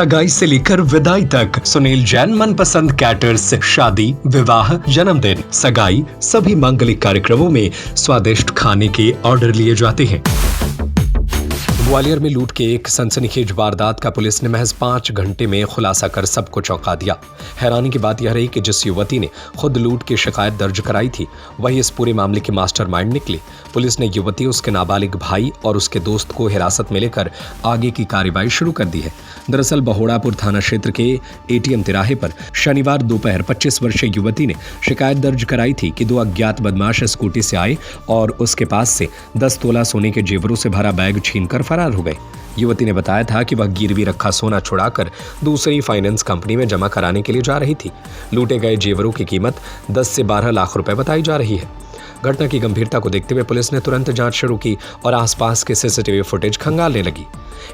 सगाई से लेकर विदाई तक सुनील जैन मनपसंद कैटर्स शादी, विवाह, जन्मदिन, सगाई सभी मांगलिक कार्यक्रमों में स्वादिष्ट खाने के ऑर्डर लिए जाते हैं। ग्वालियर में लूट के एक सनसनीखेज वारदात का पुलिस ने महज 5 घंटे में खुलासा कर सबको चौंका दिया। हैरानी की बात यह रही कि जिस युवती ने खुद लूट की शिकायत दर्ज कराई थी वही इस पूरे मामले की मास्टरमाइंड निकली। पुलिस ने युवती, उसके नाबालिग भाई और उसके दोस्त को हिरासत में लेकर आगे की कार्रवाई शुरू कर दी है। दरअसल बहोड़ापुर थाना क्षेत्र के एटीएम तिराहे पर शनिवार दोपहर 25 वर्षीय युवती ने शिकायत दर्ज कराई थी कि 2 अज्ञात बदमाश स्कूटी से आए और उसके पास से 10 तोला सोने के जेवरों से भरा बैग छीनकर फरार हो गए। युवती ने बताया था कि वह गिरवी रखा सोना छुड़ाकर दूसरी फाइनेंस कंपनी में जमा कराने के लिए जा रही थी। लूटे गए जेवरों की कीमत 10 से 12 लाख रुपए बताई जा रही है। घटना की गंभीरता को देखते हुए पुलिस ने तुरंत जांच शुरू की और आसपास के सीसीटीवी फुटेज खंगालने लगी।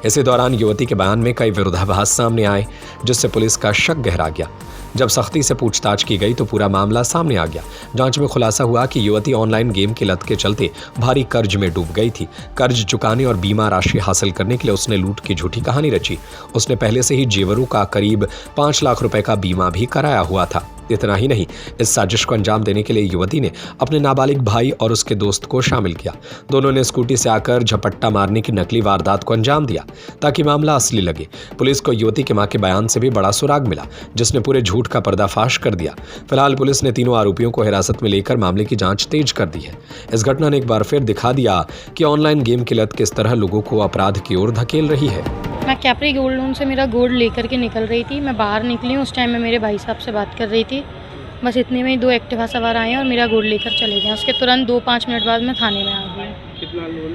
इसी दौरान युवती के बयान में कई विरोधाभास सामने आए, जिससे पुलिस का शक गहरा गया। जब सख्ती से पूछताछ की गई तो पूरा मामला सामने आ गया। जांच में खुलासा हुआ कि युवती ऑनलाइन गेम की लत के चलते भारी कर्ज में डूब गई थी। कर्ज चुकाने और बीमा राशि हासिल करने के लिए उसने लूट की झूठी कहानी रची। उसने पहले से ही जेवरों का करीब 5 लाख रुपए का बीमा भी कराया हुआ था। इतना ही नहीं, इस साजिश को अंजाम देने के लिए युवती ने अपने नाबालिग भाई और उसके दोस्त को शामिल किया। दोनों ने स्कूटी से आकर झपट्टा मारने की नकली वारदात को अंजाम दिया ताकि मामला असली लगे। पुलिस को युवती के मां के बयान से भी बड़ा सुराग मिला, जिसने पूरे झूठ का पर्दाफाश कर दिया। फिलहाल पुलिस ने तीनों आरोपियों को हिरासत में लेकर मामले की जांच तेज कर दी है। इस घटना ने एक बार फिर दिखा दिया कि ऑनलाइन गेम की लत किस तरह लोगों को अपराध की ओर धकेल रही है। मैं कैपरी गोल्ड लोन से मेरा गोल्ड लेकर के निकल रही थी। मैं बाहर निकली हूँ, उस टाइम मैं मेरे भाई साहब से बात कर रही थी। बस इतने में ही 2 एक्टिवा सवार आए और मेरा गोल्ड लेकर चले गए। उसके तुरंत 2-5 मिनट बाद मैं थाने में आ गई। कितना लोन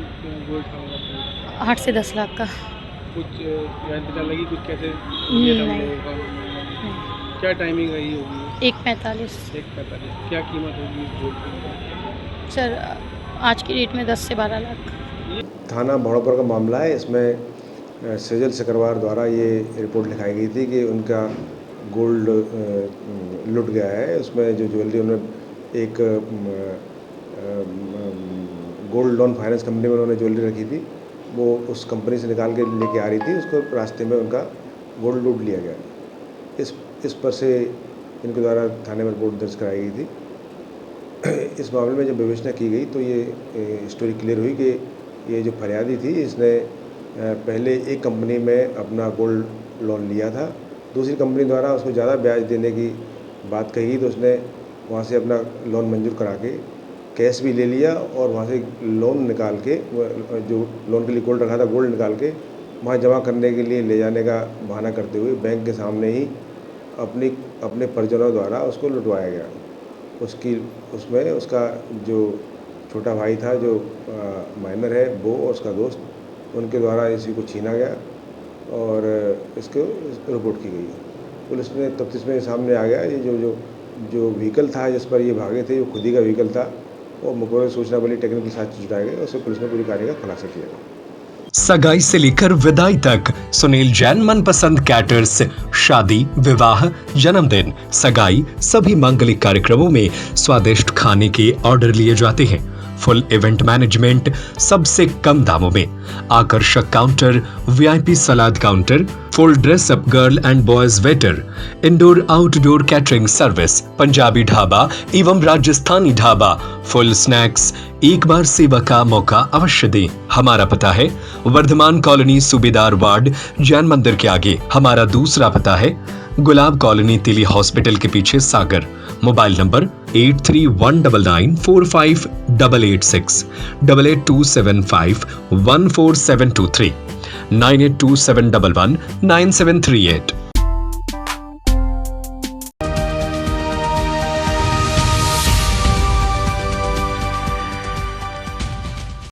गोल्ड था? 8 से 10 लाख का। कुछ पता लगी कुछ कैसे? नहीं। क्या टाइमिंग रही होगी? 1:45। 1:45। क्या कीमत होगी गोल्ड की? सर आज की डेट में 10 से 12 लाख। थाना बहोड़ापुर का मामला है। इसमें सजल सिकरवार द्वारा ये रिपोर्ट लिखाई गई थी कि उनका गोल्ड लुट गया है। उसमें जो ज्वेलरी उन्होंने एक गोल्ड लोन फाइनेंस कंपनी में उन्होंने ज्वेलरी रखी थी, वो उस कंपनी से निकाल के लेके आ रही थी। उसको रास्ते में उनका गोल्ड लूट लिया गया। इस पर से इनके द्वारा थाने में रिपोर्ट दर्ज कराई गई थी। इस मामले में जब विवेचना की गई तो ये स्टोरी क्लियर हुई कि ये जो फरियादी थी इसने पहले एक कंपनी में अपना गोल्ड लोन लिया था। दूसरी कंपनी द्वारा उसको ज़्यादा ब्याज देने की बात कही तो उसने वहाँ से अपना लोन मंजूर करा के कैश भी ले लिया और वहाँ से लोन निकाल के, जो लोन के लिए गोल्ड रखा था, गोल्ड निकाल के वहाँ जमा करने के लिए ले जाने का बहाना करते हुए बैंक के सामने ही अपने परिजनों द्वारा उसको लुटवाया गया। उसमें उसका जो छोटा भाई था, जो माइनर है, वो और उसका दोस्त, उनके द्वारा इसी को छीना गया और इसको रिपोर्ट की गई। पुलिस ने तफ्तीश में सामने आ गया ये जो व्हीकल था जिस पर ये भागे थे, वो खुद ही का व्हीकल था। और मुकदमे सूचना बली टेक्निकल साक्ष्य जुटाए गए, उससे पुलिस ने पूरी कार्रवाई का खुलासा किया गया। सगाई से लेकर विदाई तक सुनील जैन मनपसंद कैटर्स शादी, विवाह, जन्मदिन, सगाई सभी मांगलिक कार्यक्रमों में स्वादिष्ट खाने के ऑर्डर लिए जाते हैं। फुल इवेंट मैनेजमेंट सबसे कम दामों में, आकर्षक counter, VIP salad counter, full dress up girl and boys waiter, indoor outdoor catering service, Punjabi dhaba एवं राजस्थानी ढाबा, फुल स्नैक्स। एक बार सेवा का मौका अवश्य दें। हमारा पता है वर्धमान कॉलोनी, सूबेदार वार्ड, जैन मंदिर के आगे। हमारा दूसरा पता है गुलाब कॉलोनी, तिली हॉस्पिटल के पीछे, सागर। Mobile number 8319458886, 8827514723, 9827119738।